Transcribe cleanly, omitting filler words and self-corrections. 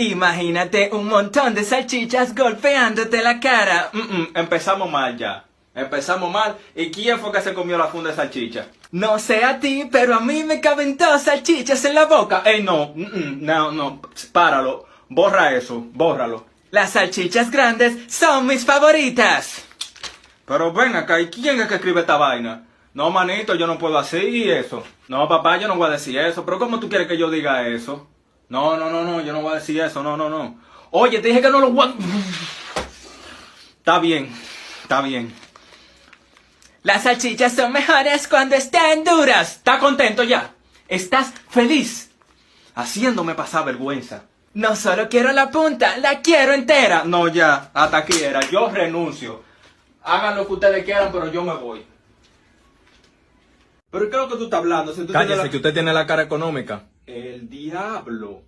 Imagínate un montón de salchichas golpeándote la cara. Empezamos mal ya. Empezamos mal. ¿Y quién fue que se comió la funda de salchicha? No sé a ti, pero a mí me caben 2 salchichas en la boca. Ey, no, páralo. Borra eso, bórralo. Las salchichas grandes son mis favoritas. Pero ven acá, ¿y quién es que escribe esta vaina? No, manito, yo no puedo hacer eso. No, papá, yo no voy a decir eso. Pero ¿cómo tú quieres que yo diga eso? No, yo no voy a decir eso, no. Oye, te dije que no lo voy a... Está bien. Las salchichas son mejores cuando están duras. ¿Estás contento ya? ¿Estás feliz? Haciéndome pasar vergüenza. No solo quiero la punta, la quiero entera. No, ya, hasta aquí era. Yo renuncio. Hagan lo que ustedes quieran, pero yo me voy. ¿Pero qué es lo que tú estás hablando? Si tú Cállese, que usted tiene la cara económica. El diablo.